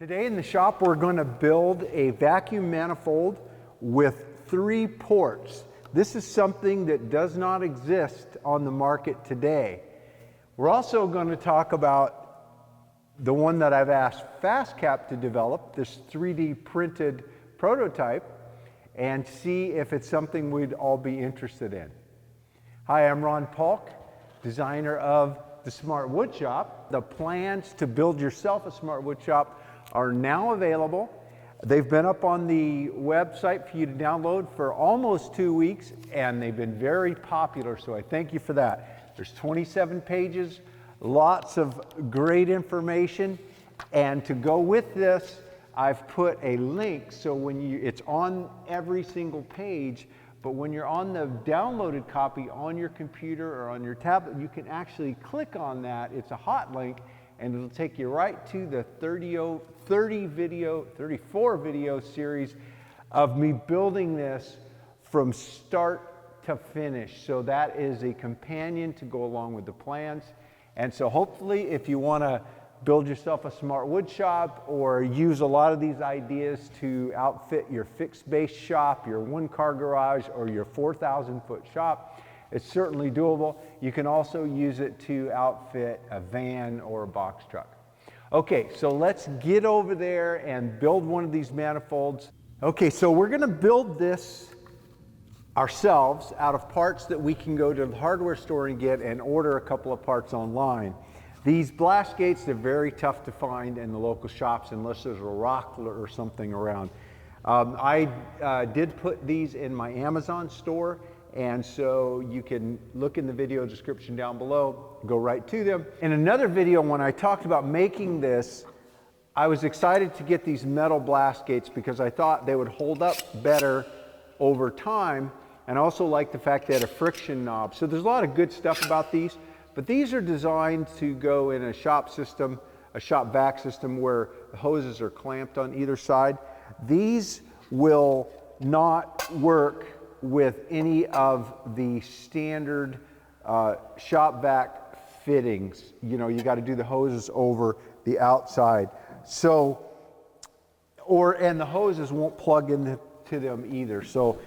Today in the shop we're going to build a vacuum manifold with 3 ports. This is something that does not exist on the market today. We're also going to talk about the one that I've asked FastCap to develop, this 3D printed prototype, and see if it's something we'd all be interested in. Hi, I'm Ron Paulk, designer of the Smart Wood Shop. The plans to build yourself a Smart Wood Shop are now available. They've been up on the website for you to download for almost 2 weeks, and they've been very popular, so I thank you for that. There's 27 pages, lots of great information, and to go with this, I've put a link so it's on every single page, but when you're on the downloaded copy on your computer or on your tablet, you can actually click on that. It's a hot link, and it'll take you right to the 34 video series of me building this from start to finish. So that is a companion to go along with the plans. And so hopefully if you want to build yourself a smart wood shop or use a lot of these ideas to outfit your fixed base shop, your 1-car garage, or your 4,000-foot shop, it's certainly doable. You can also use it to outfit a van or a box truck. Okay, so let's get over there and build one of these manifolds. Okay, so we're gonna build this ourselves out of parts that we can go to the hardware store and get and order a couple of parts online. These blast gates, they're very tough to find in the local shops unless there's a rock or something around. I did put these in my Amazon store, and so you can look in the video description down below, go right to them. In another video, when I talked about making this, I was excited to get these metal blast gates because I thought they would hold up better over time, and I also like the fact they had a friction knob. So there's a lot of good stuff about these, but these are designed to go in a shop system, a shop vac system where the hoses are clamped on either side. These will not work with any of the standard shop vac fittings. You know, you got to do the hoses over the outside. So, and the hoses won't plug into them either. So,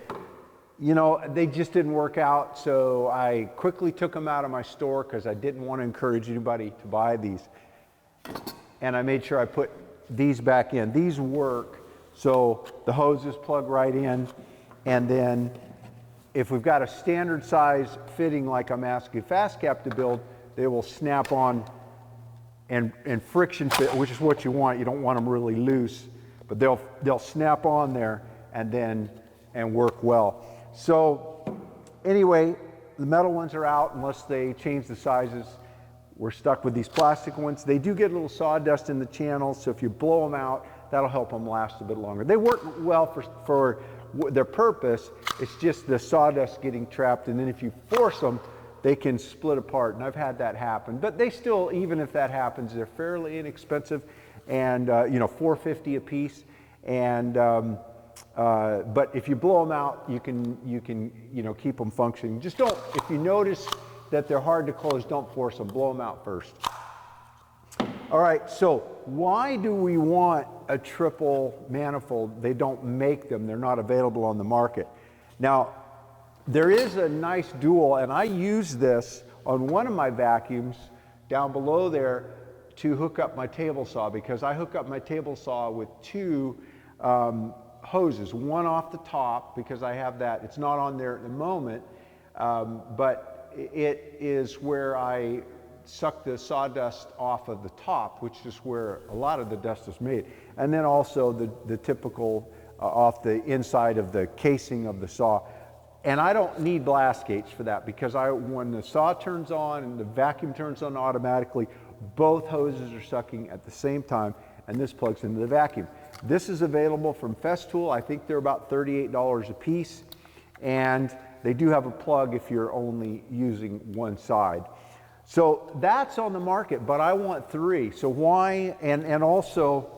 you know, they just didn't work out. So I quickly took them out of my store because I didn't want to encourage anybody to buy these. And I made sure I put these back in. These work. So the hoses plug right in, and then if we've got a standard size fitting like I'm asking FastCap to build, they will snap on and friction fit, which is what you want. You don't want them really loose, but they'll snap on there and work well. So anyway, the metal ones are out unless they change the sizes. We're stuck with these plastic ones. They do get a little sawdust in the channels, so if you blow them out, that'll help them last a bit longer. They work well for their purpose. It's just the sawdust getting trapped, and then if you force them, they can split apart, and I've had that happen. But they still, even if that happens, they're fairly inexpensive, and you know, $4.50 a piece. And but if you blow them out, you can keep them functioning. Just don't. If you notice that they're hard to close, don't force them. Blow them out first. All right, so why do we want a triple manifold? They don't make them. They're not available on the market. Now, there is a nice dual, and I use this on one of my vacuums down below there to hook up my table saw, because I hook up my table saw with 2 hoses, one off the top because I have that. It's not on there at the moment, but it is where I suck the sawdust off of the top, which is where a lot of the dust is made. And then also the typical off the inside of the casing of the saw. And I don't need blast gates for that, because when the saw turns on and the vacuum turns on automatically, both hoses are sucking at the same time, and this plugs into the vacuum. This is available from Festool. I think they're about $38 a piece, and they do have a plug if you're only using one side. So that's on the market, but I want 3. So why? And also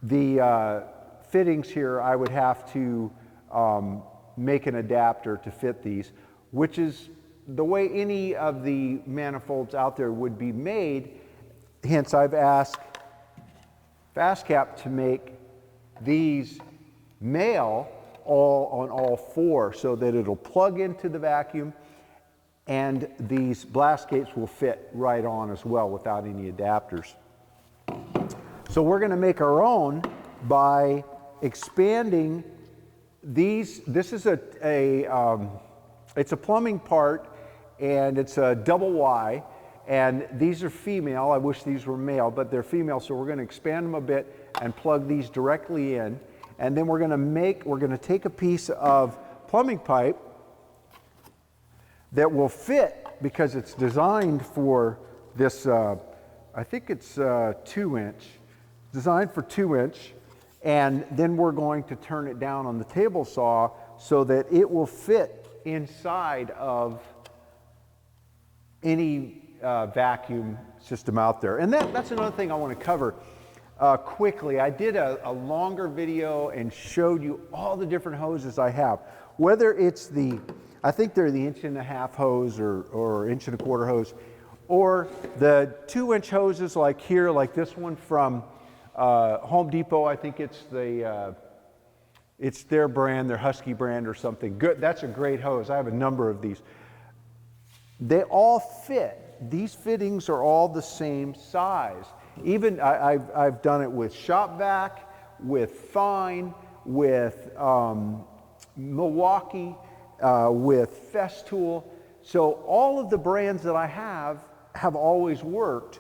the fittings here, I would have to make an adapter to fit these, which is the way any of the manifolds out there would be made. Hence, I've asked fast cap to make these male all on all four so that it'll plug into the vacuum, and these blast gates will fit right on as well without any adapters. So we're going to make our own by expanding these. This is it's a plumbing part, and it's a double Y, and these are female. I wish these were male, but they're female, so we're going to expand them a bit and plug these directly in. And then we're going to take a piece of plumbing pipe that will fit, because it's designed for this, I think it's 2-inch, designed for 2-inch, and then we're going to turn it down on the table saw so that it will fit inside of any vacuum system out there. And that's another thing I want to cover quickly. I did a longer video and showed you all the different hoses I have, whether it's I think they're the 1.5-inch hose or 1.25-inch hose, or the 2-inch hoses like here, like this one from Home Depot. I think it's their brand, their Husky brand or something. Good, that's a great hose. I have a number of these. They all fit. These fittings are all the same size. Even I've done it with Shop Vac, with Fine, with Milwaukee, with Festool. So all of the brands that I have always worked,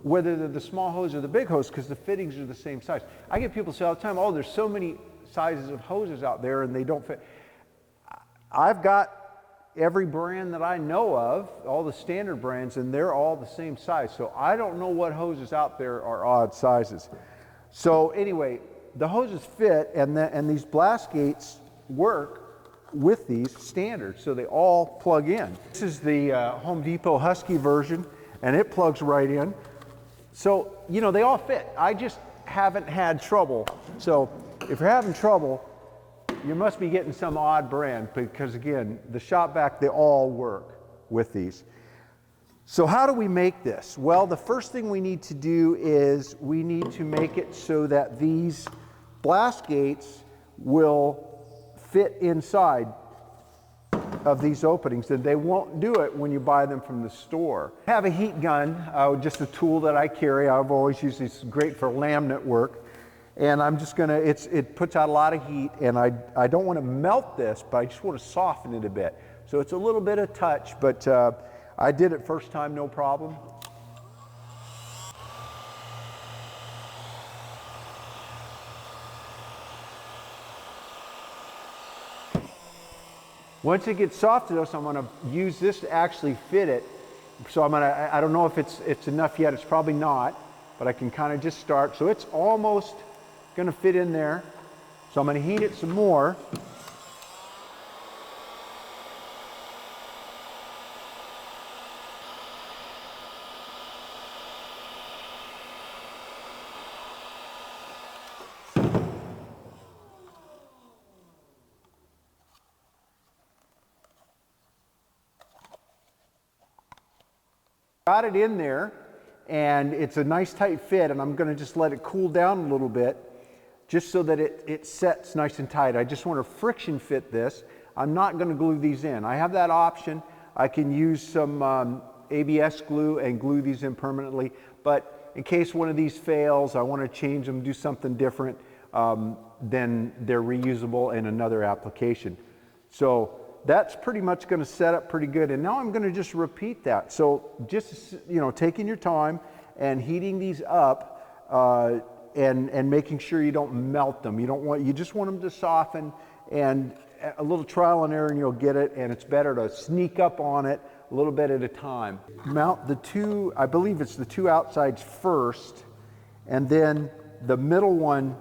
whether they're the small hose or the big hose, because the fittings are the same size. I get people say all the time, oh, there's so many sizes of hoses out there and they don't fit. I've got every brand that I know of, all the standard brands, and they're all the same size. So I don't know what hoses out there are odd sizes. So anyway, the hoses fit, and these blast gates work with these standards, so they all plug in. This is the Home Depot Husky version, and it plugs right in. So, you know, they all fit. I just haven't had trouble. So if you're having trouble, you must be getting some odd brand, because again, the Shop Vac, they all work with these. So how do we make this? Well, the first thing we need to do is we need to make it so that these blast gates will fit inside of these openings, and they won't do it when you buy them from the store. I have a heat gun, just a tool that I carry. I've always used this, great for laminate work. And I'm just gonna, it puts out a lot of heat, and I don't want to melt this, but I just want to soften it a bit. So it's a little bit of touch, but I did it first time, no problem. Once it gets soft enough, I'm gonna use this to actually fit it. So I don't know if it's enough yet, it's probably not, but I can kind of just start. So it's almost going to fit in there. So I'm going to heat it some more. Got it in there, and it's a nice tight fit, and I'm going to just let it cool down a little bit, just so that it sets nice and tight. I just want to friction fit this. I'm not going to glue these in. I have that option. I can use some ABS glue and glue these in permanently, but in case one of these fails, I want to change them, do something different, then they're reusable in another application. So that's pretty much going to set up pretty good. And now I'm going to just repeat that. So just, you know, taking your time and heating these up, and making sure you don't melt them. You just want them to soften, and a little trial and error and you'll get it, and it's better to sneak up on it a little bit at a time. Mount the two, I believe it's the two outsides first, and then the middle one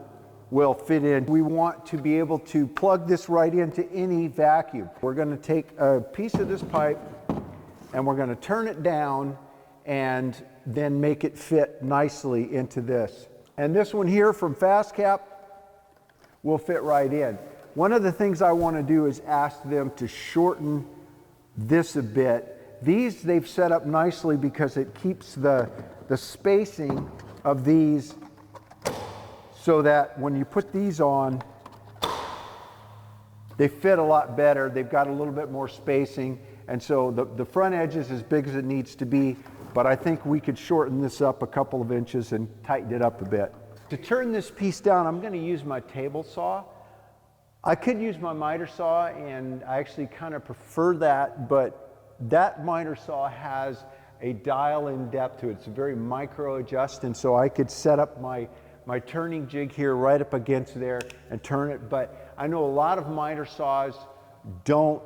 will fit in. We want to be able to plug this right into any vacuum. We're going to take a piece of this pipe and we're going to turn it down and then make it fit nicely into this. And this one here from Fast Cap will fit right in. One of the things I want to do is ask them to shorten this a bit. These they've set up nicely because it keeps the spacing of these so that when you put these on, they fit a lot better. They've got a little bit more spacing. And so the front edge is as big as it needs to be, but I think we could shorten this up a couple of inches and tighten it up a bit. To turn this piece down, I'm going to use my table saw. I could use my miter saw, and I actually kind of prefer that, but that miter saw has a dial-in depth to it. It's a very micro adjust, and so I could set up my turning jig here right up against there and turn it. But I know a lot of miter saws don't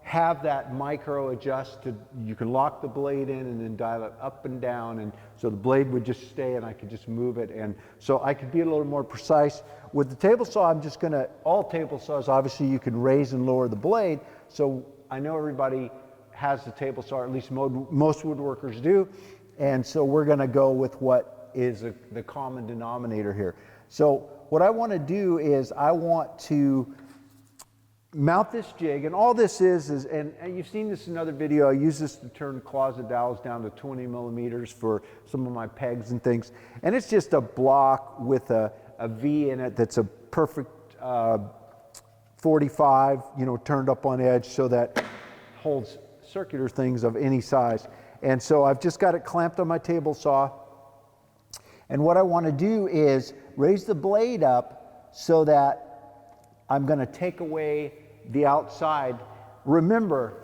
have that micro adjust. You can lock the blade in and then dial it up and down, and so the blade would just stay and I could just move it, and so I could be a little more precise. With the table saw, I'm just gonna, all table saws, obviously you can raise and lower the blade, so I know everybody has the table saw, or at least most woodworkers do, and so we're gonna go with what is the common denominator here. So what I wanna do is I want to mount this jig, and all this is, and you've seen this in another video, I use this to turn closet dowels down to 20 millimeters for some of my pegs and things, and it's just a block with a V in it that's a perfect 45, you know, turned up on edge so that holds circular things of any size. And so I've just got it clamped on my table saw, and what I want to do is raise the blade up so that I'm going to take away the outside. Remember,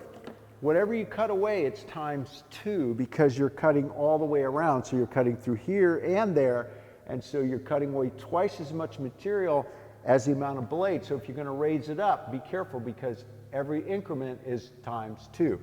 whatever you cut away, it's ×2 because you're cutting all the way around. So you're cutting through here and there, and so you're cutting away twice as much material as the amount of blade. So if you're going to raise it up, be careful because every increment is ×2.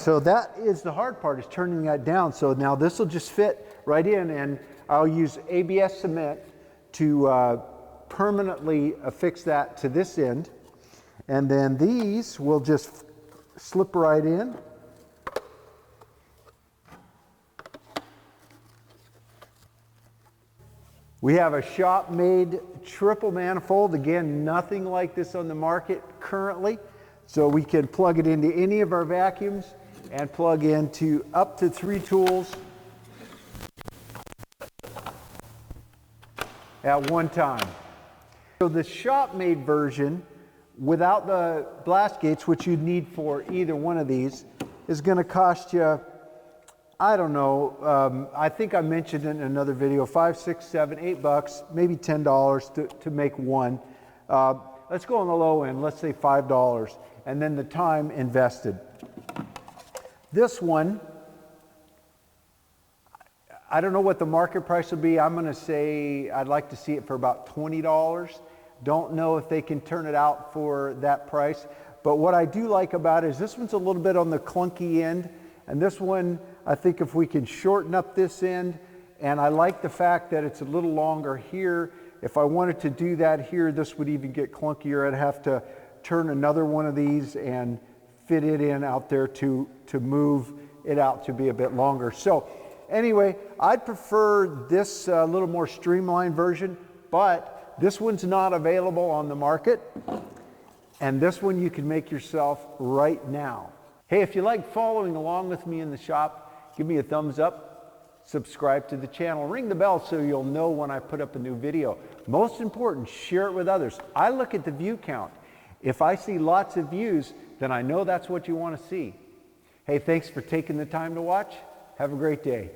So that is the hard part, is turning that down. So now this will just fit right in, and I'll use ABS cement to permanently affix that to this end. And then these will just slip right in. We have a shop-made triple manifold. Again, nothing like this on the market currently. So we can plug it into any of our vacuums and plug into up to 3 tools at one time. So the shop-made version, without the blast gates, which you'd need for either one of these, is going to cost you, I don't know, I think I mentioned in another video, $5, $6, $7, $8, maybe $10 to make one. Let's go on the low end, let's say $5, and then the time invested. This one, I don't know what the market price will be. I'm going to say I'd like to see it for about $20. Don't know if they can turn it out for that price. But what I do like about it is this one's a little bit on the clunky end. And this one, I think if we can shorten up this end, and I like the fact that it's a little longer here. If I wanted to do that here, this would even get clunkier. I'd have to turn another one of these and fit it in out there to move it out to be a bit longer. So anyway, I'd prefer this little more streamlined version, but this one's not available on the market, and this one you can make yourself right now. Hey, if you like following along with me in the shop, give me a thumbs up, subscribe to the channel, ring the bell so you'll know when I put up a new video. Most important, share it with others. I look at the view count. If I see lots of views, then I know that's what you want to see. Hey, thanks for taking the time to watch. Have a great day.